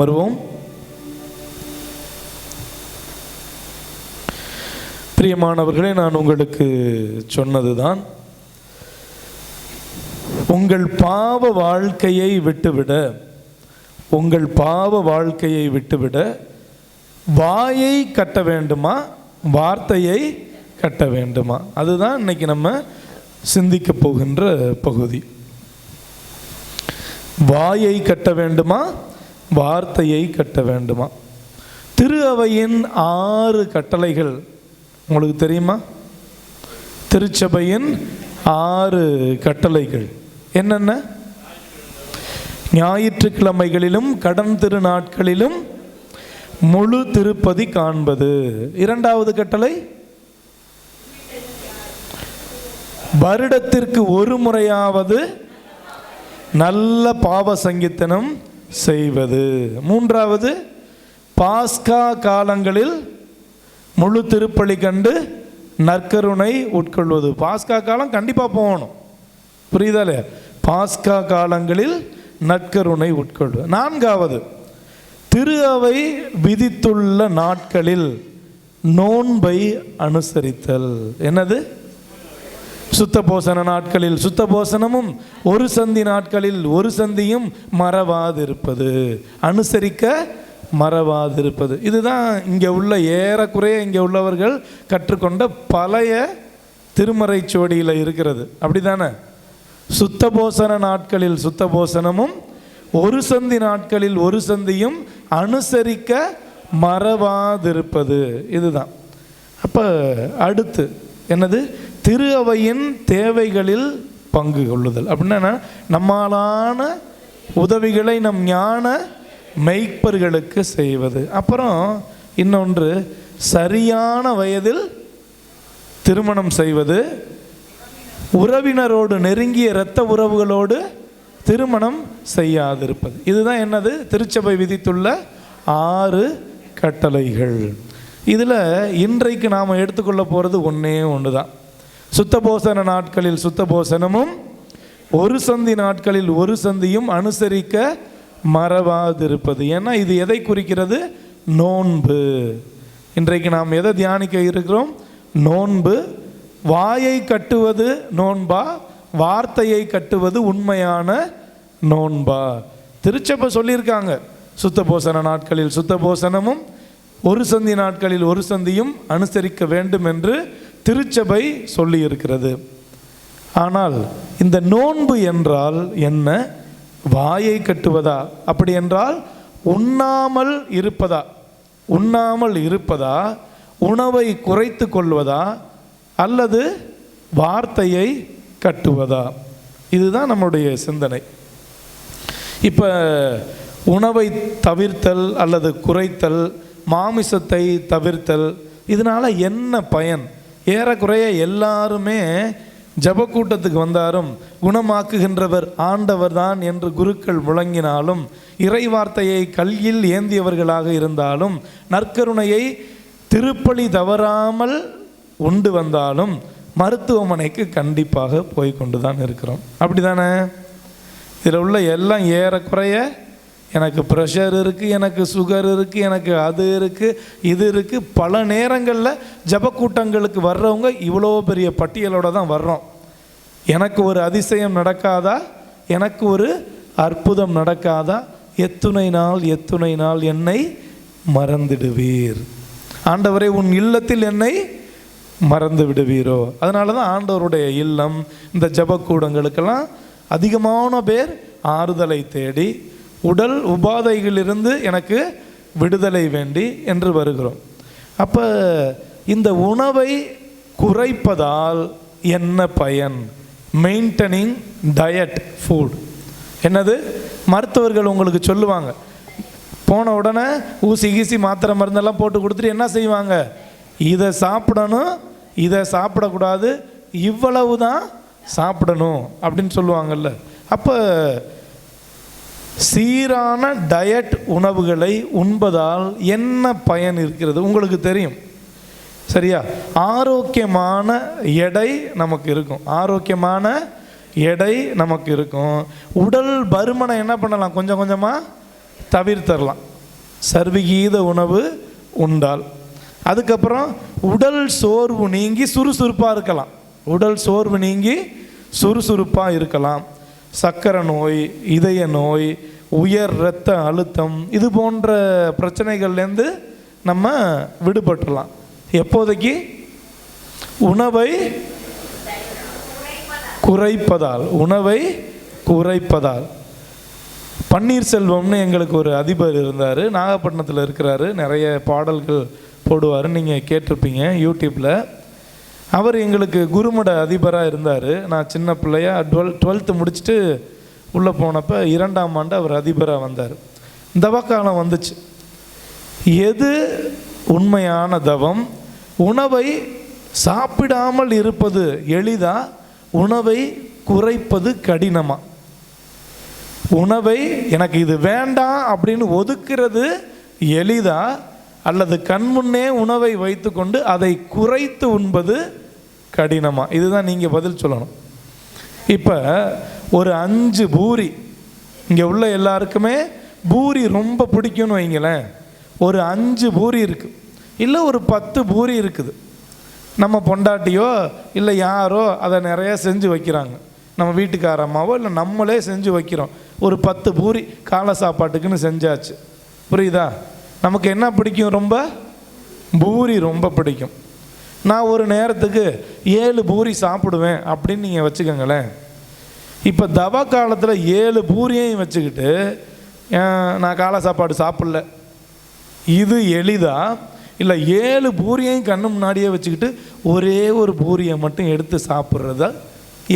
வருவோம். பிரியமானவர்களே, நான் உங்களுக்கு சொன்னதுதான், உங்கள் பாவ வாழ்க்கையை விட்டுவிட வாயை கட்ட வேண்டுமா, வார்த்தையை கட்ட வேண்டுமா? அதுதான் இன்னைக்கு நம்ம சிந்திக்க போகின்ற பகுதி. வாயை கட்ட வேண்டுமா, வார்த்தையை கட்ட வேண்டுமா? திரு அவையின் 6 கட்டளைகள் உங்களுக்கு தெரியுமா? திருச்சபையின் 6 கட்டளைகள் என்னென்ன? ஞாயிற்றுக்கிழமைகளிலும் கடன் திருநாட்களிலும் முழு திருப்பதி காண்பது. 2வது கட்டளை, வருடத்திற்கு ஒரு முறையாவது நல்ல பாவ சங்கீர்த்தனம் செய்வது. 3வது, பாஸ்கா காலங்களில் முழு திருப்பலி கண்டு நற்கருணை உட்கொள்வது. பாஸ்கா காலம் கண்டிப்பாக போகணும், புரியுதா இல்லையா? பாஸ்கா காலங்களில் நற்கருணை உட்கொள்வது. 4வது, திரு அவை விதித்துள்ள நாட்களில் நோன்பை அனுசரித்தல். என்னது? சுத்த போசன நாட்களில் சுத்த போசனமும், ஒரு சந்தி நாட்களில் ஒரு சந்தியும் மறவாதிருப்பது, அனுசரிக்க மறவாதிருப்பது. இதுதான் இங்கே உள்ள ஏறக்குறைய இங்கே உள்ளவர்கள் கற்றுக்கொண்ட பழைய திருமறை சுவடியில் இருக்கிறது. அப்படி தானே? சுத்த போசன நாட்களில் சுத்த போசனமும், ஒரு சந்தி நாட்களில் ஒரு சந்தியும் அனுசரிக்க மறவாதிருப்பது. இதுதான். அப்போ அடுத்து என்னது? திரு அவையின் தேவைகளில் பங்கு கொள்ளுதல். அப்படின்னா நம்மாலான உதவிகளை நம் ஞான மெய்ப்பர்களுக்கு செய்வது. அப்புறம் இன்னொன்று, சரியான வயதில் திருமணம் செய்வது, உறவினரோடு நெருங்கிய இரத்த உறவுகளோடு திருமணம் செய்யாதிருப்பது. இதுதான் என்னது? திருச்சபை விதித்துள்ள 6 கட்டளைகள். இதில் இன்றைக்கு நாம் எடுத்துக்கொள்ள போகிறது ஒன்று தான். சுத்த போசன நாட்களில் சுத்த போசனமும், ஒரு சந்தி நாட்களில் ஒரு சந்தியும் அனுசரிக்க மறவாதிருப்பது. ஏன்னா இது எதை குறிக்கிறது? நோன்பு. இன்றைக்கு நாம் எதை தியானிக்க இருக்கிறோம்? நோன்பு. வாயை கட்டுவது நோன்பா, வார்த்தையை கட்டுவது உண்மையான நோன்பா? திருச்சபை சொல்லியிருக்காங்க, சுத்த போசன நாட்களில் சுத்த போசனமும், ஒரு சந்தி நாட்களில் ஒரு சந்தியும் அனுசரிக்க வேண்டும் என்று திருச்சபை சொல்லி இருக்கிறது. ஆனால் இந்த நோன்பு என்றால் என்ன? வாயை கட்டுவதா? அப்படி என்றால் உண்ணாமல் இருப்பதா, உணவை குறைத்து கொள்வதா, அல்லது வார்த்தையை கட்டுவதா? இதுதான் நம்முடைய சிந்தனை. இப்போ உணவை தவிர்த்தல் அல்லது குறைத்தல், மாமிசத்தை தவிர்த்தல், இதனால் என்ன பயன்? ஏறக்குறைய எல்லாருமே ஜபக்கூட்டத்துக்கு வந்தாலும் குணமாக்குகின்றவர் ஆண்டவர் தான் என்று குருக்கள் முழங்கினாலும், இறை வார்த்தையை கையில் ஏந்தியவர்களாக இருந்தாலும், நற்கருணையை திருப்பலி தவறாமல் உண்டு வந்தாலும் மருத்துவமனைக்கு கண்டிப்பாக போய் கொண்டு தான் இருக்கிறோம். அப்படி தானே? இதில் உள்ள எல்லாம் ஏறக்குறைய எனக்கு ப்ரெஷர் இருக்குது, எனக்கு சுகர் இருக்குது, எனக்கு அது இருக்குது, இது இருக்குது. பல நேரங்களில் ஜபக்கூட்டங்களுக்கு வர்றவங்க இவ்வளோ பெரிய பட்டியலோடு தான் வர்றோம். எனக்கு ஒரு அதிசயம் நடக்காதா? எனக்கு ஒரு அற்புதம் நடக்காதா? எத்துணை நாள் என்னை மறந்துடுவீர் ஆண்டவரே, உன் இல்லத்தில் என்னை மறந்து விடுவீரோ? அதனால தான் ஆண்டவருடைய இல்லம், இந்த ஜபக்கூடங்களுக்கெல்லாம் அதிகமான பேர் ஆறுதலை தேடி, உடல் உபாதைகளிலிருந்து எனக்கு விடுதலை வேண்டி என்று வருகிறோம். அப்போ இந்த உணவை குறைப்பதால் என்ன பயன்? Maintaining diet food. என்னது? மருத்துவர்கள் உங்களுக்கு சொல்லுவாங்க, போன உடனே ஊசி கீசி மாத்திரை மருந்தெல்லாம் போட்டு கொடுத்துட்டு என்ன செய்வாங்க? இதை சாப்பிடணும், இதை சாப்பிடக்கூடாது, இவ்வளவு தான் சாப்பிடணும் அப்படின்னு சொல்லுவாங்கல்ல. அப்போ சீரான டயட் உணவுகளை உண்பதால் என்ன பயன் இருக்கிறது? உங்களுக்கு தெரியும், சரியா? ஆரோக்கியமான எடை நமக்கு இருக்கும், எடை நமக்கு இருக்கும். உடல் பருமனை என்ன பண்ணலாம்? கொஞ்சம் கொஞ்சமாக தவிர்த்தரலாம். சர்வீகீத உணவு உண்டால். அதுக்கப்புறம் உடல் சோர்வு நீங்கி சுறுசுறுப்பாக இருக்கலாம். உடல் சோர்வு நீங்கி சுறுசுறுப்பாக இருக்கலாம். சர்க்கரை நோய், இதய நோய், உயர் இரத்த அழுத்தம், இது போன்ற பிரச்சனைகள்லேருந்து நம்ம விடுபட்டுடலாம். எப்போதைக்கு? உணவை குறைப்பதால். உணவை குறைப்பதால். பன்னீர்செல்வம்னு எங்களுக்கு ஒரு அதிபர் இருந்தார், நாகப்பட்டினத்தில் இருக்கிறாரு. நிறைய பாடல்கள் போடுவார், நீங்கள் கேட்டிருப்பீங்க யூடியூப்பில். அவர் எங்களுக்கு குருமட அதிபராக இருந்தார். நான் சின்ன பிள்ளையா 12th முடிச்சுட்டு உள்ளே போனப்போ 2ஆம் ஆண்டு அவர் அதிபராக வந்தார். தவக்காலம் வந்துச்சு. எது உண்மையான தவம்? உணவை சாப்பிடாமல் இருப்பது எளிதா, உணவை குறைப்பது கடினமா? உணவை எனக்கு இது வேண்டாம் அப்படின்னு ஒதுக்கிறது எளிதா, அல்லது கண்முன்னே உணவை வைத்து கொண்டு அதை குறைத்து உண்பது கடினமா? இதுதான் நீங்கள் பதில் சொல்லணும். இப்போ ஒரு 5 பூரி, இங்கே உள்ள எல்லாருக்குமே பூரி ரொம்ப பிடிக்கும்னு வைங்களேன். ஒரு 5 பூரி இருக்குது, இல்லை ஒரு 10 பூரி இருக்குது. நம்ம பொண்டாட்டியோ இல்லை யாரோ அதை நிறையா செஞ்சு வைக்கிறாங்க. நம்ம வீட்டுக்கார அம்மாவோ இல்லை நம்மளே செஞ்சு வைக்கிறோம். ஒரு 10 பூரி காலை சாப்பாட்டுக்குன்னு செஞ்சாச்சு. புரியுதா? நமக்கு என்ன பிடிக்கும்? ரொம்ப பூரி ரொம்ப பிடிக்கும். நான் ஒரு நேரத்துக்கு 7 பூரி சாப்பிடுவேன் அப்படின்னு நீங்கள் வச்சுக்கோங்களேன். இப்போ தவ காலத்தில் 7 பூரியையும் வச்சுக்கிட்டு நான் காலை சாப்பாடு சாப்பிடல, இது எளிதா? இல்லை 7 பூரியையும் கண்ணு முன்னாடியே வச்சுக்கிட்டு ஒரே ஒரு பூரியை மட்டும் எடுத்து சாப்பிட்றதா?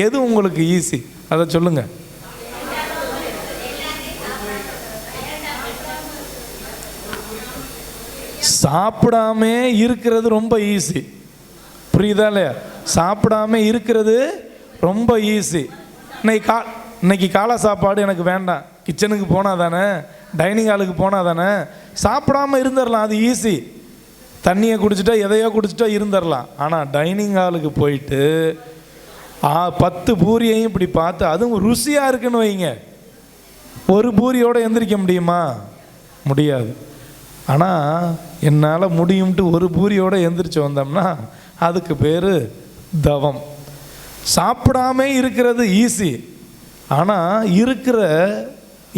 எது உங்களுக்கு ஈஸி? அதை சொல்லுங்கள். சாப்பிடாமே இருக்கிறது ரொம்ப ஈஸி. புரியுதா இல்லையா? சாப்பிடாம இருக்கிறது ரொம்ப ஈஸி. இன்னைக்கு காலை சாப்பாடு எனக்கு வேண்டாம், கிச்சனுக்கு போனால் தானே, டைனிங் ஹாலுக்கு போனால் தானே, சாப்பிடாமல் இருந்துடலாம், அது ஈஸி. தண்ணியை குடிச்சிட்டா எதையோ குடிச்சிட்டா இருந்துடலாம். ஆனால் டைனிங் ஹாலுக்கு போயிட்டு 10 பூரியையும் இப்படி பார்த்து, அதுவும் ருசியாக இருக்குன்னு வைங்க, ஒரு பூரியோடு எந்திரிக்க முடியுமா? முடியாது. ஆனால் என்னால் முடியும்ட்டு ஒரு பூரியோடு எந்திரிச்சு வந்தோம்னா அதுக்கு பேர் தவம். சாப்பிடாமே இருக்கிறது ஈஸி. ஆனால் இருக்கிற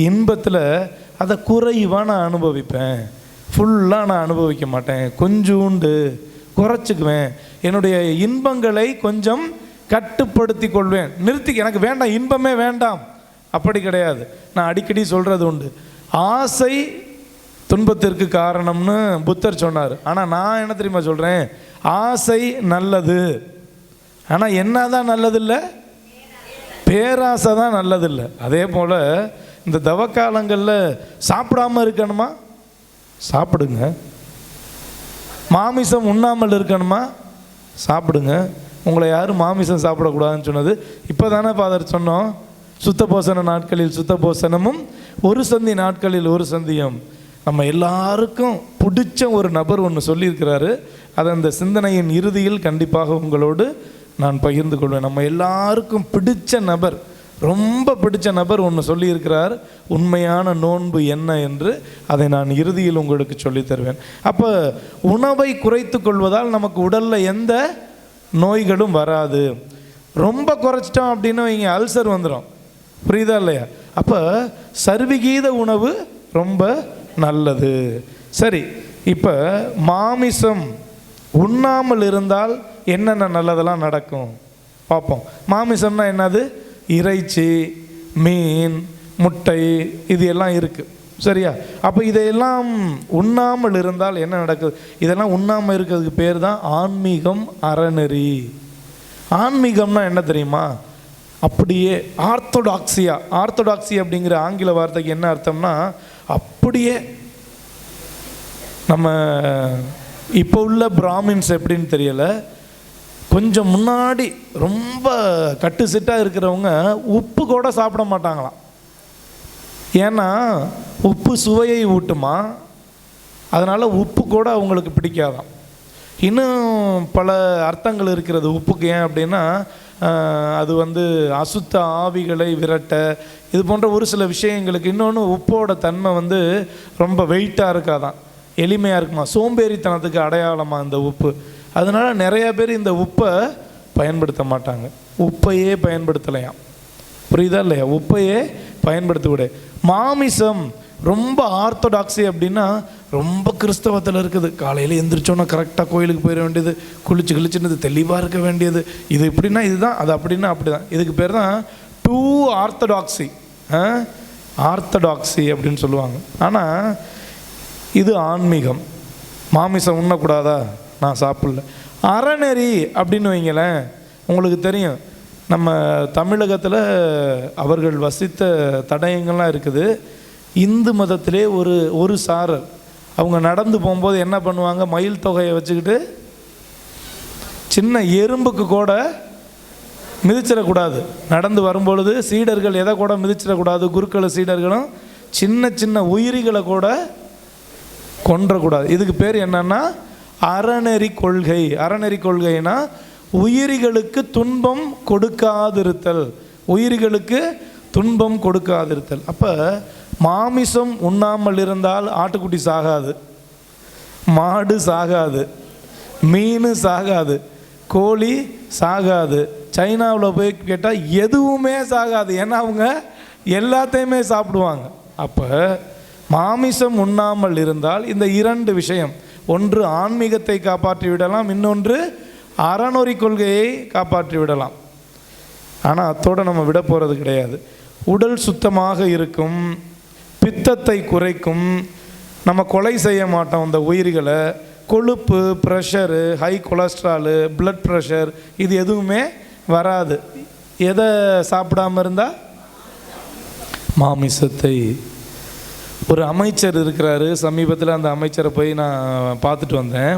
இன்பத்தில் அதை குறைவாக நான் அனுபவிப்பேன், ஃபுல்லாக நான் அனுபவிக்க மாட்டேன், கொஞ்சோண்டு குறைச்சிக்குவேன். என்னுடைய இன்பங்களை கொஞ்சம் கட்டுப்படுத்தி கொள்வேன், எனக்கு வேண்டாம், இன்பமே வேண்டாம். அப்படி கிடையாது. நான் அடிக்கடி சொல்கிறது உண்டு, ஆசை துன்பத்திற்கு காரணம்னு புத்தர் சொன்னார். ஆனால் நான் என்ன தெரியுமா சொல்கிறேன்? ஆசை நல்லது, ஆனால் என்ன தான் நல்லதில்லை? பேராசை தான் நல்லதில்லை. அதே போல் இந்த தவக்காலங்களில் சாப்பிடாமல் இருக்கணுமா? சாப்பிடுங்க. மாமிசம் உண்ணாமல் இருக்கணுமா? சாப்பிடுங்க. உங்களை யாரும் மாமிசம் சாப்பிடக்கூடாதுன்னு சொன்னது? இப்போ தானே ஃபாதர் சொன்னோம், சுத்த போசன நாட்களில் சுத்த போசனமும் ஒரு சந்தி நாட்களில் ஒரு சந்தியும். நம்ம எல்லாருக்கும் பிடிச்ச ஒரு நபர் ஒன்று சொல்லியிருக்கிறாரு. அதை அந்த சிந்தனையின் இறுதியில் கண்டிப்பாக உங்களோடு நான் பகிர்ந்து கொள்வேன். நம்ம எல்லாருக்கும் பிடிச்ச நபர், ரொம்ப பிடிச்ச நபர் ஒன்று சொல்லியிருக்கிறார், உண்மையான நோன்பு என்ன என்று. அதை நான் இறுதியில் உங்களுக்கு சொல்லித் தருவேன். அப்போ உணவை குறைத்து கொள்வதால் நமக்கு உடலில் எந்த நோய்களும் வராது. ரொம்ப குறைச்சிட்டோம் அப்படின்னு இங்கே அல்சர் வந்துடும். புரியுதா இல்லையா? அப்போ சர்வீகீத உணவு ரொம்ப நல்லது. சரி, இப்போ மாமிசம் உண்ணாமல் இருந்தால் என்னென்ன நல்லதெல்லாம் நடக்கும் பார்ப்போம். மாமிசம்னா என்னது? இறைச்சி, மீன், முட்டை, இது எல்லாம் இருக்குது. சரியா? அப்போ இதையெல்லாம் உண்ணாமல் இருந்தால் என்ன நடக்குது? இதெல்லாம் உண்ணாமல் இருக்கிறதுக்கு பேர் தான் ஆன்மீகம், அறநெறி. ஆன்மீகம்னா என்ன தெரியுமா? அப்படியே ஆர்த்தடாக்சி அப்படிங்கிற ஆங்கில வார்த்தைக்கு என்ன அர்த்தம்னா, அப்படியே நம்ம இப்போ உள்ள பிராமின்ஸ் எப்படின்னு தெரியலை, கொஞ்சம் முன்னாடி ரொம்ப கட்டு சிட்டாக இருக்கிறவங்க உப்பு கூட சாப்பிட மாட்டாங்களாம். ஏன்னா உப்பு சுவையை ஊட்டுமா, அதனால் உப்பு கூட அவங்களுக்கு பிடிக்காதான். இன்னும் பல அர்த்தங்கள் இருக்கிறது உப்புக்கு. ஏன் அப்படின்னா அது அசுத்த ஆவிகளை விரட்ட, இது போன்ற ஒரு சில விஷயங்களுக்கு. இன்னொன்று, உப்போட தன்மை வந்து ரொம்ப வெயிட்டாக இருக்காதான், எளிமையாக இருக்குமா, சோம்பேறித்தனத்துக்கு அடையாளமாக இந்த உப்பு. அதனால் நிறையா பேர் இந்த உப்பை பயன்படுத்த மாட்டாங்க, உப்பையே பயன்படுத்தலையாம். புரியுதா இல்லையா? உப்பையே பயன்படுத்தக்கூடாது. மாமிசம் ரொம்ப ஆர்த்தடாக்ஸி அப்படின்னா ரொம்ப கிறிஸ்தவத்தில் இருக்குது. காலையில் எந்திரிச்சோன்னா கரெக்டாக கோயிலுக்கு போயிட வேண்டியது, குளிச்சுன்னு தெளிவாக இருக்க வேண்டியது, இது இப்படின்னா இதுதான், அது அப்படின்னா அப்படி தான். இதுக்கு பேர் தான் டூ ஆர்த்தடாக்ஸி, ஆர்த்தடாக்ஸி அப்படின்னு சொல்லுவாங்க. ஆனால் இது ஆன்மீகம். மாமிசம் உண்ணக்கூடாதா, நான் சாப்பிடல. அறநெறி அப்படின்னு வைங்களேன். உங்களுக்கு தெரியும், நம்ம தமிழகத்தில் அவர்கள் வசித்த தடயங்கள்லாம் இருக்குது. இந்து மதத்திலே ஒரு சாரர் அவங்க நடந்து போகும்போது என்ன பண்ணுவாங்க, மயில் தொகையை வச்சுக்கிட்டு சின்ன எறும்புக்கு கூட மிதிச்சிடக்கூடாது. நடந்து வரும்பொழுது சீடர்கள் எதை கூட மிதிச்சிடக்கூடாது, குருக்கள் சீடர்களும் சின்ன சின்ன உயிரிகளை கூட கொன்றக்கூடாது. இதுக்கு பேர் என்னன்னா அறநெறி கொள்கை. அறநெறி கொள்கைனா உயிரிகளுக்கு துன்பம் கொடுக்காதிருத்தல், உயிரிகளுக்கு துன்பம் கொடுக்காதிருத்தல். அப்போ மாமிசம் உண்ணாமல் இருந்தால் ஆட்டுக்குட்டி சாகாது, மாடு சாகாது, மீன் சாகாது, கோழி சாகாது. சைனாவில் போய் கேட்டால் எதுவுமே சாகாது, ஏன்னா அவங்க எல்லாத்தையுமே சாப்பிடுவாங்க. அப்போ மாமிசம் உண்ணாமல் இருந்தால் இந்த இரண்டு விஷயம், ஒன்று ஆன்மீகத்தை காப்பாற்றி விடலாம், இன்னொன்று அறநெறி கொள்கையை காப்பாற்றி விடலாம். ஆனால் அத்தோடு நம்ம விட போகிறது கிடையாது. உடல் சுத்தமாக இருக்கும், பித்தத்தை குறைக்கும், நம்ம கொலை செய்ய மாட்டோம் இந்த உயிரிகளை. கொழுப்பு, pressure, high cholesterol, blood pressure இது எதுவுமே வராது. எதை சாப்பிடாமல் இருந்தால்? மாமிசத்தை. ஒரு அமைச்சர் இருக்கிறாரு, சமீபத்தில் அந்த அமைச்சரை போய் நான் பார்த்துட்டு வந்தேன்.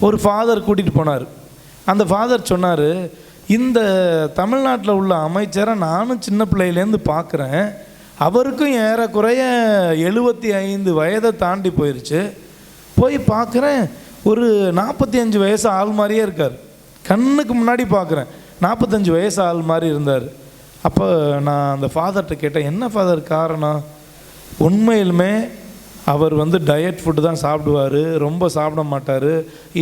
ஒரு ஃபாதர் கூட்டிகிட்டு போனார். அந்த ஃபாதர் சொன்னார், இந்த தமிழ்நாட்டில் உள்ள அமைச்சரை நானும் சின்ன பிள்ளையிலேருந்து பார்க்குறேன், அவருக்கும் ஏறக்குறைய 75 வயதை தாண்டி போயிடுச்சு. போய் பார்க்குறேன், ஒரு 45 வயசு ஆள் மாதிரியே இருக்கார். கண்ணுக்கு முன்னாடி பார்க்குறேன், 45 வயசு ஆள் மாதிரி இருந்தார். அப்போ நான் அந்த ஃபாதர்கிட்ட கேட்டேன், என்ன ஃபாதர் காரணம்? உண்மையிலுமே அவர் வந்து டயட் ஃபுட்டு தான் சாப்பிடுவார், ரொம்ப சாப்பிட மாட்டார்.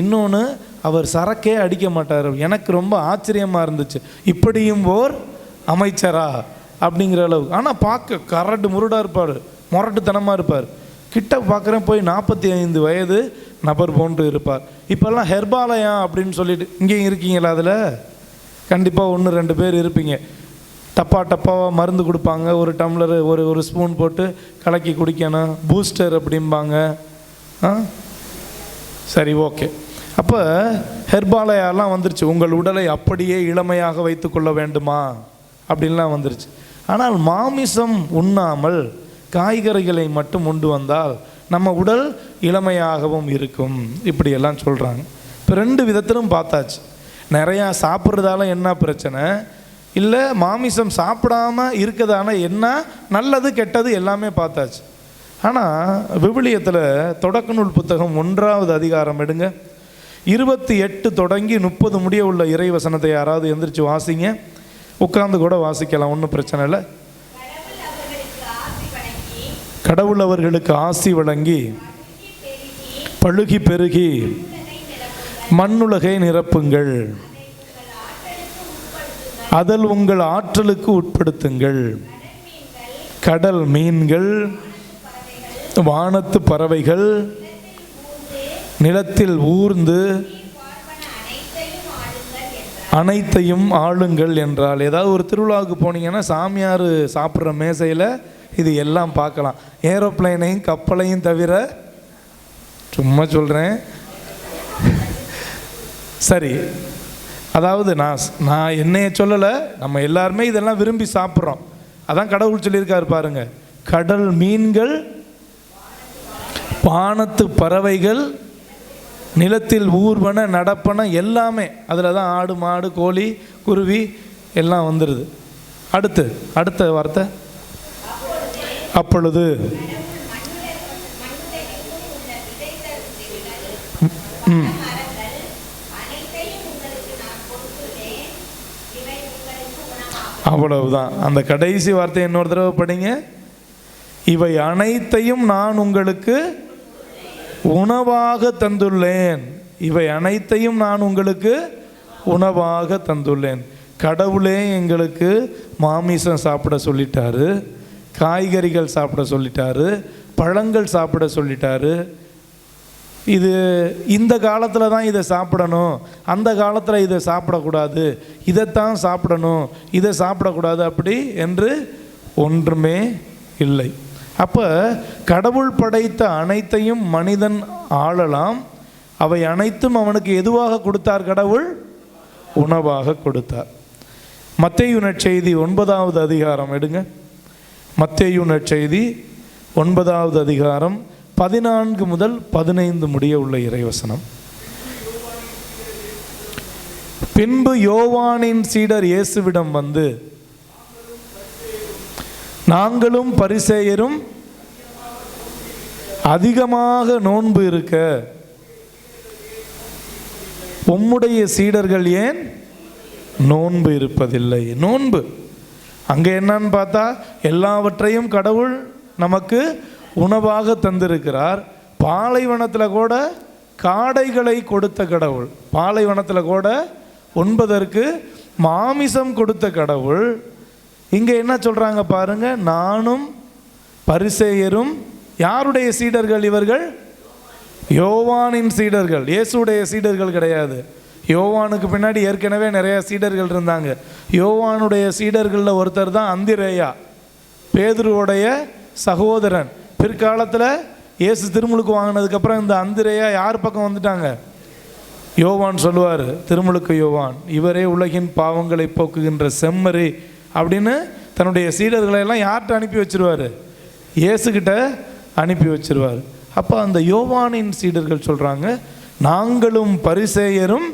இன்னொன்று, அவர் சரக்கே அடிக்க மாட்டார். எனக்கு ரொம்ப ஆச்சரியமாக இருந்துச்சு, இப்படியும் ஓர் அமைச்சரா அப்படிங்கிற அளவுக்கு. ஆனால் பார்க்க கரடு முருடாக இருப்பார், முரட்டுத்தனமாக இருப்பார். கிட்ட பார்க்குறேன், போய் 45 வயது நபர் போன்று இருப்பார். இப்போல்லாம் ஹெர்பாலயா அப்படின்னு சொல்லிட்டு இங்கேயும் இருக்கீங்களா? அதில் கண்டிப்பாக 1-2 பேர் இருப்பீங்க. டப்பாவாக மருந்து கொடுப்பாங்க, ஒரு டம்ளர் ஒரு ஸ்பூன் போட்டு கலக்கி குடிக்கணும், பூஸ்டர் அப்படிம்பாங்க. சரி, ஓகே. அப்போ ஹெர்பாலயாலாம் வந்துருச்சு, உங்கள் உடலை அப்படியே இளமையாக வைத்து கொள்ள வேண்டுமா அப்படின்லாம் வந்துருச்சு. ஆனால் மாமிசம் உண்ணாமல் காய்கறிகளை மட்டும் உண்டு வந்தால் நம்ம உடல் இளமையாகவும் இருக்கும், இப்படியெல்லாம் சொல்கிறாங்க. இப்போ 2 விதத்திலும் பார்த்தாச்சு. நிறையா சாப்பிட்றதால என்ன பிரச்சனை, இல்லை மாமிசம் சாப்பிடாம இருக்கிறதான என்ன நல்லது கெட்டது எல்லாமே பார்த்தாச்சு. ஆனால் விவிலியத்தில் தொடக்க நூல் புத்தகம் 1வது அதிகாரம் எடுங்க, 28 தொடங்கி 30 முடிய உள்ள இறை வசனத்தை யாராவது எந்திரிச்சு வாசிங்க. உட்கார்ந்து கூட வாசிக்கலாம், ஒன்றும் பிரச்சனை இல்லை. கடவுள் அவர்களுக்கு ஆசி வழங்கி பழுகி பெருகி மண்ணுலகை நிரப்புங்கள், அதில் உங்கள் ஆற்றலுக்கு உட்படுத்துங்கள். கடல் மீன்கள், வானத்து பறவைகள், நிலத்தில் ஊர்ந்து அனைத்தையும் ஆளுங்கள் என்றால். ஏதாவது ஒரு திருவிழாவுக்கு போனீங்கன்னா சாமியார் சாப்பிட்ற மேசையில் இது எல்லாம் பார்க்கலாம். ஏரோப்ளைனையும் கப்பலையும் தவிர, சும்மா சொல்கிறேன். சரி, அதாவது நான் என்னைய சொல்லலை, நம்ம எல்லாருமே இதெல்லாம் விரும்பி சாப்பிட்றோம். அதான் கடவுள் சொல்லியிருக்காரு பாருங்க, கடல் மீன்கள், வானத்து பறவைகள், நிலத்தில் ஊர்வன நடப்பன எல்லாமே, அதில் தான் ஆடு மாடு கோழி குருவி எல்லாம் வந்துடுது. அடுத்த வார்த்தை, அப்பொழுது அவ்வளவுதான். அந்த கடைசி வார்த்தை இன்னொரு தடவை படிங்க. இவை அனைத்தையும் நான் உங்களுக்கு உணவாக தந்துள்ளேன். இவை அனைத்தையும் நான் உங்களுக்கு உணவாக தந்துள்ளேன். கடவுளே எங்களுக்கு மாமிசம் சாப்பிட சொல்லிட்டாரு, காய்கறிகள் சாப்பிட சொல்லிட்டாரு, பழங்கள் சாப்பிட சொல்லிட்டாரு. இது இந்த காலத்தில் தான் இதை சாப்பிடணும், அந்த காலத்தில் இதை சாப்பிடக்கூடாது, இதைத்தான் சாப்பிடணும், இதை சாப்பிடக்கூடாது அப்படி என்று ஒன்றுமே இல்லை. அப்போ கடவுள் படைத்த அனைத்தையும் மனிதன் ஆளலாம். அவை அனைத்தும் அவனுக்கு எதுவாக கொடுத்தார்? கடவுள் உணவாக கொடுத்தார். மத்தேயு நற்செய்தி 9வது அதிகாரம் எடுங்க. மத்தேயு நற்செய்தி 9வது அதிகாரம் 14 முதல் 15 முடிய உள்ள இறைவசனம். பின்பு யோவானின் சீடர் இயேசுவிடம் வந்து, நாங்களும் பரிசேயரும் அதிகமாக நோன்பு இருக்க உம்முடைய சீடர்கள் ஏன் நோன்பு இருப்பதில்லை? நோன்பு அங்கே என்னன்னு பார்த்தா, எல்லாவற்றையும் கடவுள் நமக்கு உணவாக தந்திருக்கிறார். பாலைவனத்தில் கூட காடைகளை கொடுத்த கடவுள், பாலைவனத்தில் கூட உண்பதற்கு மாமிசம் கொடுத்த கடவுள். இங்கே என்ன சொல்கிறாங்க பாருங்க, நானும் பரிசேயரும் யாருடைய சீடர்கள்? இவர்கள் யோவானின் சீடர்கள், இயேசுடைய சீடர்கள் கிடையாது. யோவானுக்கு பின்னாடி ஏற்கனவே நிறைய சீடர்கள் இருந்தாங்க. யோவானுடைய சீடர்களில் ஒருத்தர் தான் அந்திரேயா, பேதுருவுடைய சகோதரன். பிற்காலத்தில் இயேசு திருமுழுக்கு வாங்கினதுக்கப்புறம் இந்த அந்திரேயா யார் பக்கம் வந்துட்டாங்க? யோவான் சொல்லுவார், திருமுழுக்கு யோவான், இவரே உலகின் பாவங்களை போக்குகின்ற செம்மறி அப்படின்னு தன்னுடைய சீடர்களை எல்லாம் யார்கிட்ட அனுப்பி வச்சிருவார்? இயேசுகிட்ட அனுப்பி வச்சிருவார். அப்போ அந்த யோவானின் சீடர்கள் சொல்கிறாங்க, நாங்களும் பரிசேயரும்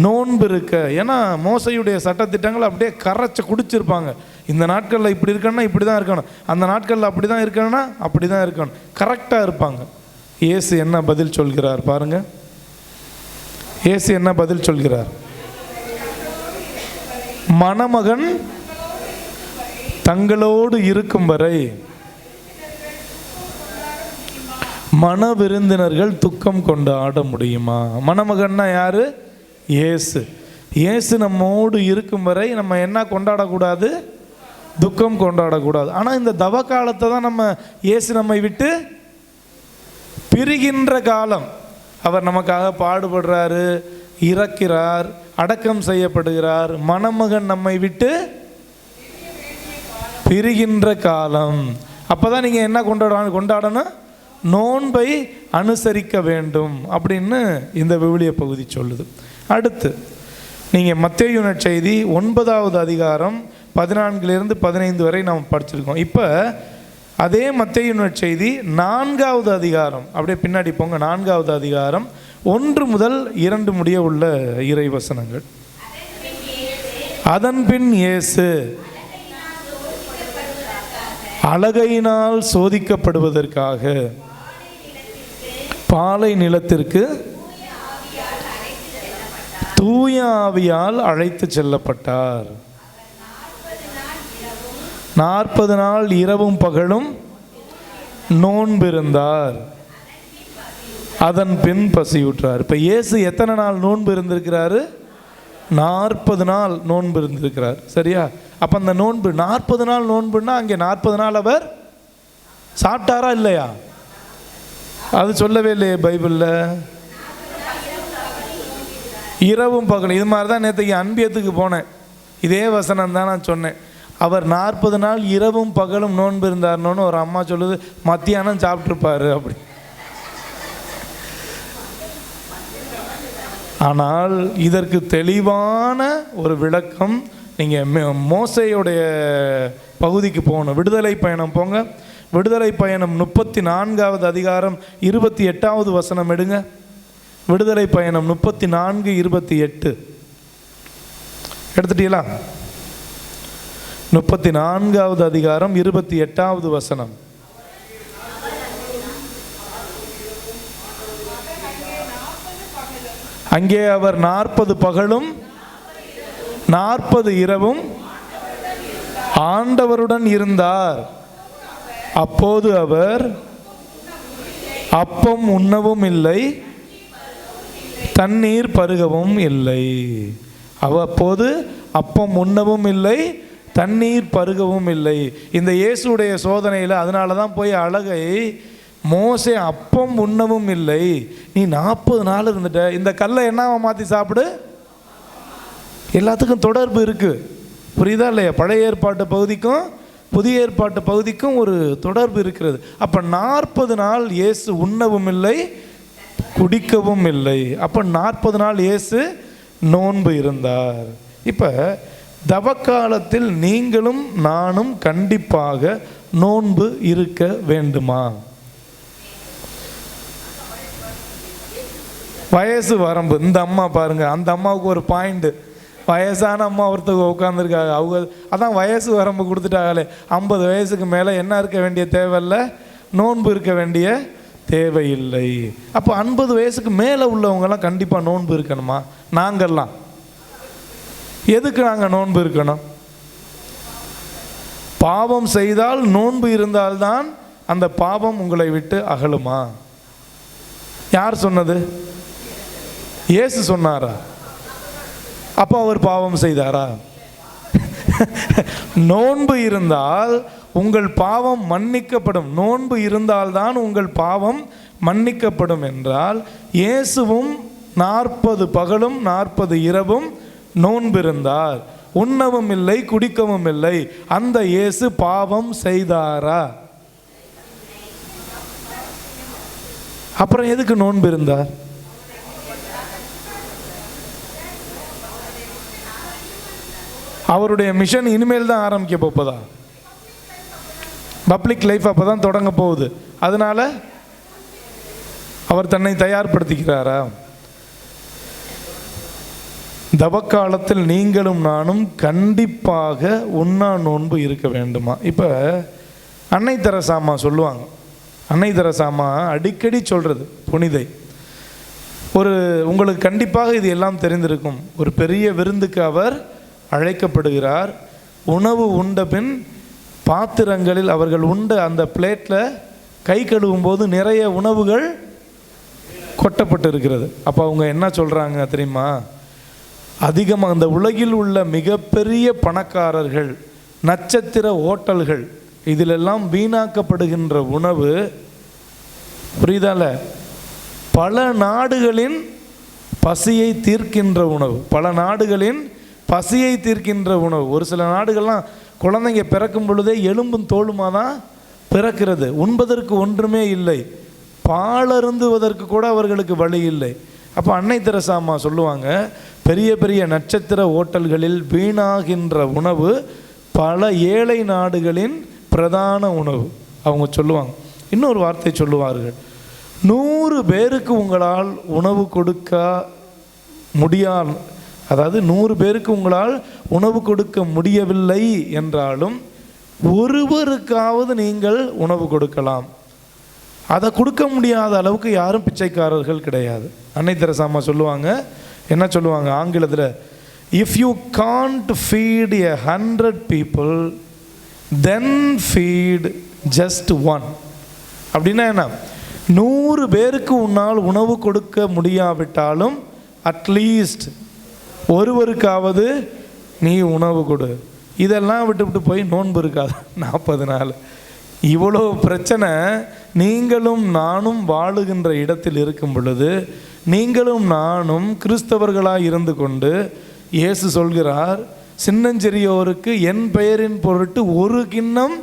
நோன்பு இருக்க. ஏன்னா மோசையுடைய சட்டத்திட்டங்கள் அப்படியே கரைச்சி குடிச்சிருப்பாங்க. இந்த நாட்களில் இப்படி இருக்கணும்னா இப்படி தான் இருக்கணும், அந்த நாட்களில் அப்படி தான் இருக்கணும்னா அப்படி தான் இருக்கணும், கரெக்டாக இருப்பாங்க. இயேசு என்ன பதில் சொல்கிறார் பாருங்க. இயேசு என்ன பதில் சொல்கிறார்? மணமகன் தங்களோடு இருக்கும் வரை மன விருந்தினர்கள் துக்கம் கொண்டாட முடியுமா? மணமகன்னா யாரு? இயேசு. இயேசு நம்மோடு இருக்கும் வரை நம்ம என்ன கொண்டாடக்கூடாது? துக்கம் கொண்டாடக்கூடாது. ஆனால் இந்த தவ காலத்தை தான் நம்ம இயேசு நம்மை விட்டு பிரிகின்ற காலம். அவர் நமக்காக பாடுபடுறாரு, இறக்கிறார், அடக்கம் செய்யப்படுகிறார். மணமகன் நம்மை விட்டு பிரிகின்ற காலம். அப்போ தான் நீங்கள் என்ன கொண்டாடணும்? நோன்பை அனுசரிக்க வேண்டும் அப்படின்னு இந்த விவிலிய பகுதி சொல்லுது. அடுத்து நீங்கள் மத்தேயு நற்செய்தி 9வது அதிகாரம் 14 to 15 வரை நாம் படிச்சிருக்கோம். இப்போ அதே மத்தேயு நற்செய்தி 4வது அதிகாரம், அப்படியே பின்னாடி போங்க, 4வது அதிகாரம் 1 முதல் 2 முடிய உள்ள இறை வசனங்கள். அதன்பின் இயேசு அலகையினால் சோதிக்கப்படுவதற்காக பாலை நிலத்திற்கு தூய ஆவியால் அழைத்து செல்லப்பட்டார். 40 நாள் இரவும் பகலும் நோன்பிருந்தார். அதன் பின் பசியுற்றார். இப்போ இயேசு எத்தனை நாள் நோன்பு இருந்திருக்கிறாரு? 40 நாள் நோன்பு இருந்திருக்கிறார். சரியா? அப்போ அந்த நோன்பு 40 நாள் நோன்புன்னா அங்கே 40 நாள் அவர் சாப்பிட்டாரா இல்லையா? அது சொல்லவே இல்லையே பைபிளில். இரவும் பகலும். இது மாதிரி தான் நேற்றுக்கு அன்பியத்துக்கு போனேன், இதே வசனம் தான் நான் சொன்னேன். அவர் 40 நாள் இரவும் பகலும் நோன்பு இருந்தார்னு ஒரு அம்மா சொல்லுது, மத்தியானம் சாப்பிட்ருப்பாரு அப்படி. ஆனால் இதற்கு தெளிவான ஒரு விளக்கம் நீங்கள் மோசேயுடைய பகுதிக்கு போகணும். விடுதலை பயணம் போங்க. விடுதலை பயணம் 34வது அதிகாரம் 28வது வசனம் எடுங்க. விடுதலை பயணம் 34:28 எடுத்துட்டீங்களா? 34வது அதிகாரம் 28வது வசனம். அங்கே அவர் 40 பகலும் 40 இரவும் ஆண்டவருடன் இருந்தார். அப்போது அவர் அப்பம் உண்ணவும் இல்லை, தண்ணீர் பருகவும் இல்லை. அவ்வப்போது அப்பம் உண்ணவும் இல்லை, தண்ணீர் பருகவும் இல்லை. இந்த இயேசுடைய சோதனையில் அதனால தான் போய் அழகை, மோசே அப்பம் உண்ணவும் இல்லை, நீ 40 நாள் இருந்துட்ட, இந்த கல்லை என்னவா மாற்றி சாப்பிடு. எல்லாத்துக்கும் தொடர்பு இருக்குது, புரியுதா இல்லையா? பழைய ஏற்பாட்டு பகுதிக்கும் புதிய ஏற்பாட்டு பகுதிக்கும் ஒரு தொடர்பு இருக்கிறது. அப்போ 40 நாள் இயேசு உண்ணவும் இல்லை, குடிக்கவும் இல்லை. அப்போ 40 நாள் இயேசு நோன்பு இருந்தார். இப்போ தவக்காலத்தில் நீங்களும் நானும் கண்டிப்பாக நோன்பு இருக்க வேண்டுமா? வயசு வரம்பு. இந்த அம்மா பாருங்க, அந்த அம்மாவுக்கு ஒரு பாயிண்ட். வயசான அம்மா ஒருத்தவங்க உட்காந்துருக்காங்க, அவங்க அதான் வயசு வரம்பு கொடுத்துட்டாங்களே. 50 வயசுக்கு மேலே என்ன இருக்க வேண்டிய தேவையில்லை, நோன்பு இருக்க வேண்டிய தேவையில்லை. அப்போ 50 வயசுக்கு மேலே உள்ளவங்கெல்லாம் கண்டிப்பாக நோன்பு இருக்கணுமா? நாங்கள்லாம் எதுக்கு நாங்கள் நோன்பு இருக்கணும்? பாவம் செய்தால் நோன்பு இருந்தால்தான் அந்த பாவம் உங்களை விட்டு அகலுமா? யார் சொன்னது? இயேசு சொன்னாரா? அப்போ அவர் பாவம் செய்தாரா? நோன்பு இருந்தால் உங்கள் பாவம் மன்னிக்கப்படும். நோன்பு இருந்தால்தான் உங்கள் பாவம் மன்னிக்கப்படும் என்றால், இயேசுவும் 40 பகலும் 40 இரவும் நோன்பு இருந்தார், உண்ணவும் இல்லை குடிக்கவும் இல்லை. அந்த இயேசு பாவம் செய்தாரா? அப்புறம் எதுக்கு நோன்பு இருந்தார்? அவருடைய மிஷன் இனிமேல் தான் ஆரம்பிக்க போகுதா? பப்ளிக் லைஃப் அப்போ தான் தொடங்க போகுது. அதனால அவர் தன்னை தயார்படுத்திக்கிறாரா? தவக்காலத்தில் நீங்களும் நானும் கண்டிப்பாக உண்ணா நோன்பு இருக்க வேண்டுமா? இப்போ அன்னை தெரசாமா சொல்லுவாங்க. அன்னை தெரசாமா அடிக்கடி சொல்கிறது புனிதை. உங்களுக்கு கண்டிப்பாக இது எல்லாம் தெரிந்திருக்கும். ஒரு பெரிய விருந்துக்கு அவர் அழைக்கப்படுகிறார். உணவு உண்ட பின் பாத்திரங்களில் அவர்கள் உண்ட அந்த பிளேட்டில் கை கழுவும் போது நிறைய உணவுகள் கொட்டப்பட்டு இருக்கிறது. அப்போ அவங்க என்ன சொல்கிறாங்க தெரியுமா? அதிகமாக அந்த உலகில் உள்ள மிகப்பெரிய பணக்காரர்கள், நட்சத்திர ஓட்டல்கள், இதிலெல்லாம் வீணாக்கப்படுகின்ற உணவு, புரியுதால, பல நாடுகளின் பசியை தீர்க்கின்ற உணவு, பல நாடுகளின் பசியை தீர்க்கின்ற உணவு. ஒரு சில நாடுகள்லாம் குழந்தைங்க பிறக்கும் பொழுதே எலும்பும் தோலுமாக தான் பிறக்கிறது, உண்பதற்கு ஒன்றுமே இல்லை, பாலருந்துவதற்கு கூட அவர்களுக்கு வழி இல்லை. அப்போ அன்னை தெரசாமா சொல்லுவாங்க, பெரிய பெரிய நட்சத்திர ஓட்டல்களில் வீணாகின்ற உணவு பல ஏழை நாடுகளின் பிரதான உணவு. அவங்க சொல்லுவாங்க, இன்னொரு வார்த்தை சொல்லுவார்கள், 100 பேருக்கு உங்களால் உணவு கொடுக்க முடியாது, அதாவது 100 பேருக்கு உங்களால் உணவு கொடுக்க முடியவில்லை என்றாலும் ஒருவருக்காவது நீங்கள் உணவு கொடுக்கலாம். அதை கொடுக்க முடியாத அளவுக்கு யாரும் பிச்சைக்காரர்கள் கிடையாது. அன்னை தெரசாமா சொல்லுவாங்க, என்ன சொல்லுவாங்க ஆங்கிலத்தில், if you can't feed 100 people then feed just one. அப்படின்னா என்ன? 100 பேருக்கு உன்னால் உணவு கொடுக்க முடியாவிட்டாலும் அட்லீஸ்ட் ஒருவருக்காவது நீ உணவு கொடு. இதெல்லாம் விட்டு போய் நோன்பு இருக்காது 40 நாள். இவ்வளோ பிரச்சனை நீங்களும் நானும் வாழுகின்ற இடத்தில் இருக்கும் பொழுது, நீங்களும் நானும் கிறிஸ்தவர்களாக இருந்து கொண்டு, இயேசு சொல்கிறார், சின்னஞ்சிறியோருக்கு என் பெயரின் பொருட்டு 1 கிண்ணம்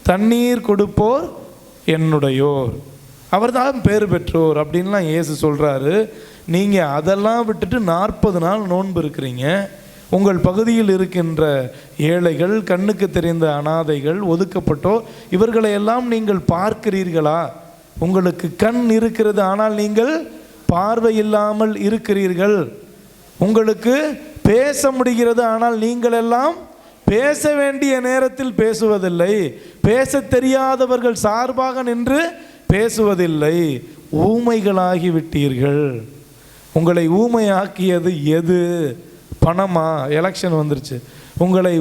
தண்ணீர் கொடுப்போர் என்னுடையோர், அவர்தான் பேர் பெற்றோர் அப்படின்லாம் இயேசு சொல்கிறாரு. நீங்கள் அதெல்லாம் விட்டுட்டு 40 நாள் நோன்பு இருக்கிறீங்க. உங்கள் பகுதியில் இருக்கின்ற ஏழைகள், கண்ணுக்கு தெரிந்த அனாதைகள், ஒதுக்கப்பட்டோர், இவர்களை எல்லாம் நீங்கள் பார்க்கிறீர்களா? உங்களுக்கு கண் இருக்கிறது, ஆனால் நீங்கள் பார்வை இல்லாமல் இருக்கிறீர்கள். உங்களுக்கு பேச முடிகிறது, ஆனால் நீங்கள் எல்லாம் பேச வேண்டிய நேரத்தில் பேசுவதில்லை. பேச தெரியாதவர்கள் சார்பாக நின்று பேசுவதில்லை. ஊமைகளாகி விட்டீர்கள். உங்களை ஊமையாக்கியது எது? பணமா? எலெக்ஷன் வந்துருச்சு, உங்களை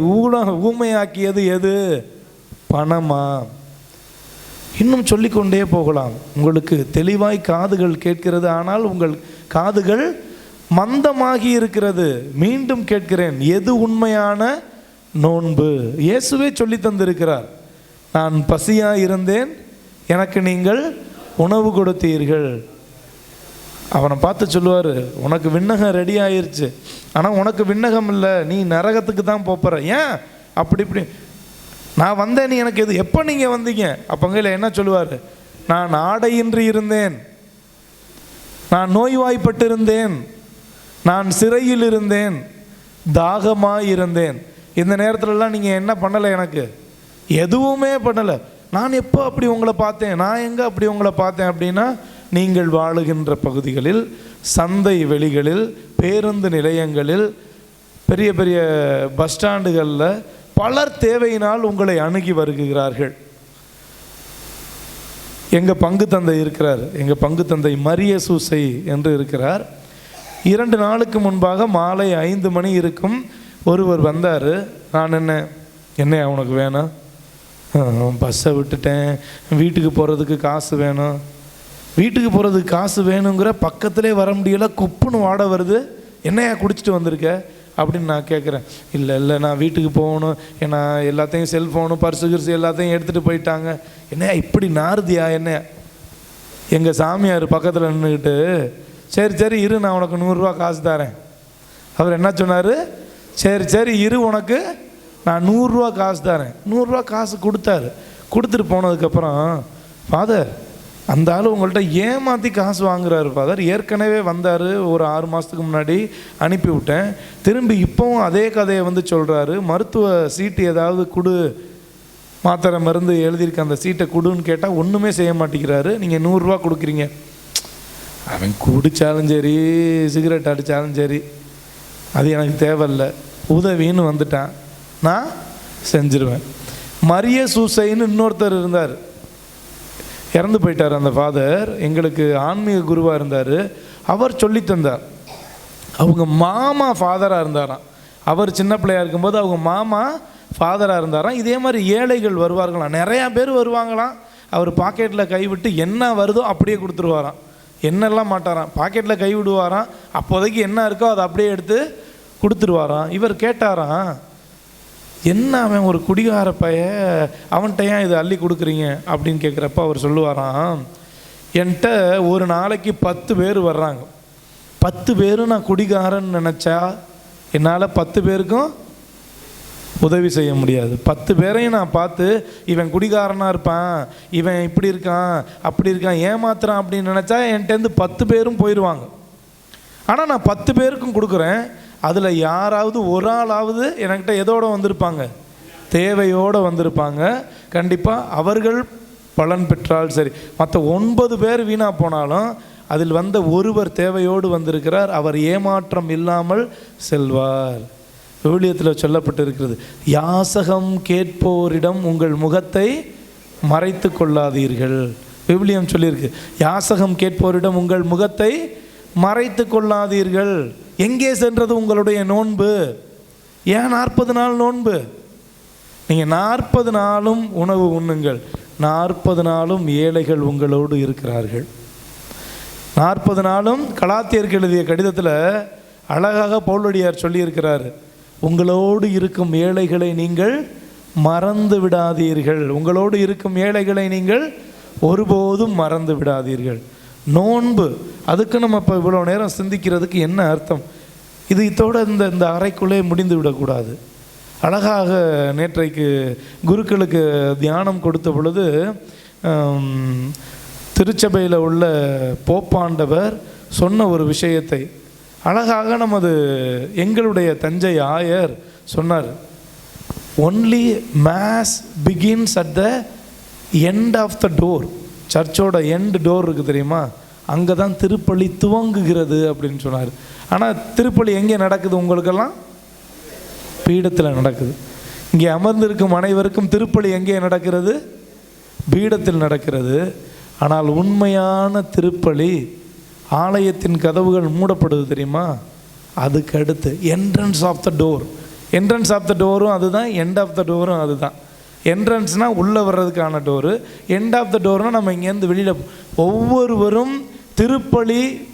ஊமையாக்கியது எது? பணமா? இன்னும் சொல்லிக்கொண்டே போகலாம். உங்களுக்கு தெளிவாய் காதுகள் கேட்கிறது, ஆனால் உங்கள் காதுகள் மந்தமாகி இருக்கிறது. மீண்டும் கேட்கிறேன், எது உண்மையான நோன்பு? இயேசுவே சொல்லி தந்திருக்கிறார். நான் பசியாக இருந்தேன், எனக்கு நீங்கள் உணவு கொடுத்தீர்கள். அவனை பார்த்து சொல்லுவார், உனக்கு விண்ணகம் ரெடி ஆயிருச்சு, ஆனால் உனக்கு விண்ணகம் இல்லை, நீ நரகத்துக்கு தான் போகிற. ஏன் அப்படி இப்படி? நான் வந்தேன், நீ எனக்கு எது? எப்போ நீங்கள் வந்தீங்க? அப்போங்க என்ன சொல்லுவார்? நான் ஆடையின்றி இருந்தேன், நான் நோய்வாய்ப்பட்டு இருந்தேன், நான் சிறையில் இருந்தேன், தாகமாக இருந்தேன். இந்த நேரத்துலலாம் நீங்கள் என்ன பண்ணலை? எனக்கு எதுவுமே பண்ணலை. நான் எப்போ அப்படி உங்களை பார்த்தேன்? நான் எங்கே அப்படி உங்களை பார்த்தேன்? அப்படின்னா, நீங்கள் வாழுகின்ற பகுதிகளில், சந்தை வெளிகளில், பேருந்து நிலையங்களில், பெரிய பெரிய பஸ் ஸ்டாண்டுகளில் பலர் தேவையினால் உங்களை அணுகி வருகிறார்கள். எங்கள் பங்கு தந்தை இருக்கிறார், எங்கள் பங்கு தந்தை மரிய சூசை என்று இருக்கிறார். 2 நாளுக்கு முன்பாக மாலை 5 மணி இருக்கும், ஒருவர் வந்தார். நான் என்ன உனக்கு வேணும்? பஸ்ஸை விட்டுட்டேன், வீட்டுக்கு போகிறதுக்கு காசு வேணும். வீட்டுக்கு போகிறதுக்கு காசு வேணுங்கிற, பக்கத்திலே வர முடியல, குப்புன்னு வாட வருது, என்னையா குடிச்சிட்டு வந்திருக்க அப்படின்னு நான் கேட்குறேன். இல்லை நான் வீட்டுக்கு போகணும், ஏன்னா எல்லாத்தையும் செல்ஃபோனு பர்ஸு கிர்ஸு எல்லாத்தையும் எடுத்துகிட்டு போயிட்டாங்க. என்னையா இப்படி நாறுதியா? என்ன? எங்கள் சாமியார் பக்கத்தில் நின்றுக்கிட்டு, சரி இரு, நான் உனக்கு 100 ரூபா காசு தரேன். அவர் என்ன சொன்னார்? சரி இரு, உனக்கு நான் 100 ரூபா காசு தரேன். 100 ரூபா காசு கொடுத்தாரு. கொடுத்துட்டு போனதுக்கப்புறம், ஃபாதர், அந்த ஆள் உங்கள்கிட்ட ஏமாற்றி காசு வாங்குறாரு ஃபாதர். ஏற்கனவே வந்தார், ஒரு 6 மாதத்துக்கு முன்னாடி அனுப்பி விட்டேன், திரும்பி இப்போவும் அதே கதையை வந்து சொல்கிறாரு. மருத்துவ சீட்டு ஏதாவது கொடு, மாத்திரை மருந்து எழுதியிருக்க அந்த சீட்டை கொடுன்னு கேட்டால் ஒன்றுமே செய்ய மாட்டேங்கிறாரு. நீங்கள் 100 ரூபா கொடுக்குறீங்க. அவன் குடித்தாலும் சரி, சிகரெட் அடித்தாலும் சரி, அது எனக்கு தேவையில்லை, உதவின்னு வந்துட்டான், நான் செஞ்சிருவேன். மரிய சூசைன்னு இன்னொருத்தர் இருந்தார், இறந்து போயிட்டார் அந்த ஃபாதர். எங்களுக்கு ஆன்மீக குருவாக இருந்தார். அவர் சொல்லி தந்தார். அவங்க மாமா ஃபாதராக இருந்தாராம். அவர் சின்ன பிள்ளையாக இருக்கும்போது அவங்க மாமா ஃபாதராக இருந்தாராம். இதே மாதிரி ஏழைகள் வருவார்களாம், நிறையா பேர் வருவாங்களாம். அவர் பாக்கெட்டில் கைவிட்டு என்ன வருதோ அப்படியே கொடுத்துருவாராம், என்னெல்லாம் மாட்டாராம். பாக்கெட்டில் கை விடுவாராம், அப்போதைக்கு என்ன இருக்கோ அதை அப்படியே எடுத்து கொடுத்துருவாராம். இவர் கேட்டாராம், என்ன அவன் ஒரு குடிகார பைய, அவன்கிட்ட ஏன் இதை அள்ளி கொடுக்குறீங்க அப்படின்னு கேட்குறப்ப அவர் சொல்லுவாராம், என்கிட்ட ஒரு நாளைக்கு 10 பேர் வர்றாங்க, 10 பேரும் நான் குடிகாரன்னு நினச்சா என்னால் 10 பேருக்கும் உதவி செய்ய முடியாது. 10 பேரையும் நான் பார்த்து இவன் குடிகாரனாக இருப்பான், இவன் இப்படி இருக்கான் அப்படி இருக்கான் ஏமாத்துறான் அப்படின்னு நினச்சா என்கிட்டேருந்து 10 பேரும் போயிடுவாங்க. ஆனால் நான் 10 பேருக்கும் கொடுக்குறேன், அதில் யாராவது ஒரு ஆளாவது என்கிட்ட எதோடு வந்திருப்பாங்க? தேவையோடு வந்திருப்பாங்க. கண்டிப்பாக அவர்கள் பலன் பெற்றால் சரி. மற்ற 9 பேர் வீணாக போனாலும் அதில் வந்த ஒருவர் தேவையோடு வந்திருக்கிறார், அவர் ஏமாற்றம் இல்லாமல் செல்வார். விவிலியத்தில் சொல்லப்பட்டு இருக்கிறது, யாசகம் கேட்போரிடம் உங்கள் முகத்தை மறைத்து கொள்ளாதீர்கள். விவிலியம் சொல்லியிருக்கு, யாசகம் கேட்போரிடம் உங்கள் முகத்தை மறைத்து கொள்ளாதீர்கள். எங்கே சென்றது உங்களுடைய நோன்பு? ஏன் 40 நாள் நோன்பு? நீங்கள் 40 நாளும் உணவு உண்ணுங்கள், 40 நாளும் ஏழைகள் உங்களோடு இருக்கிறார்கள். 40 நாளும் கலாத்தியருக்கு எழுதிய கடிதத்தில் அழகாக பவுலடியார் சொல்லியிருக்கிறார், உங்களோடு இருக்கும் ஏழைகளை நீங்கள் மறந்து விடாதீர்கள். உங்களோடு இருக்கும் ஏழைகளை நீங்கள் ஒருபோதும் மறந்து விடாதீர்கள். நோன்பு, அதுக்கு நம்ம இப்போ இவ்வளோ நேரம் சிந்திக்கிறதுக்கு என்ன அர்த்தம்? இது இதோட இந்த அறைக்குள்ளே முடிந்து விடக்கூடாது. அழகாக நேற்றைக்கு குருக்களுக்கு தியானம் கொடுத்த பொழுது திருச்சபையில் உள்ள போப்பாண்டவர் சொன்ன ஒரு விஷயத்தை அழகாக நமது எங்களுடைய தஞ்சை ஆயர் சொன்னார். Only mass begins at the end of the door. சர்ச்சோட எண்டு டோர் இருக்குது தெரியுமா, அங்கே தான் திருப்பலி துவங்குகிறது அப்படின்னு சொன்னார். ஆனால் திருப்பலி எங்கே நடக்குது? உங்களுக்கெல்லாம் பீடத்தில் நடக்குது. இங்கே அமர்ந்திருக்கும் அனைவருக்கும் திருப்பலி எங்கே நடக்கிறது? பீடத்தில் நடக்கிறது. ஆனால் உண்மையான திருப்பலி ஆலயத்தின் கதவுகள் மூடப்படுது தெரியுமா, அதுக்கு அடுத்து entrance of the door. Entrance of the டோரும் அதுதான், எண்ட் ஆஃப் த டோரும் அதுதான். என்ட்ரன்ஸ்னால் உள்ளே வர்றதுக்கான டோரு, எண்ட் ஆஃப் த டோர்னால் நம்ம இங்கேருந்து வெளியில். ஒவ்வொருவரும் திருப்பலி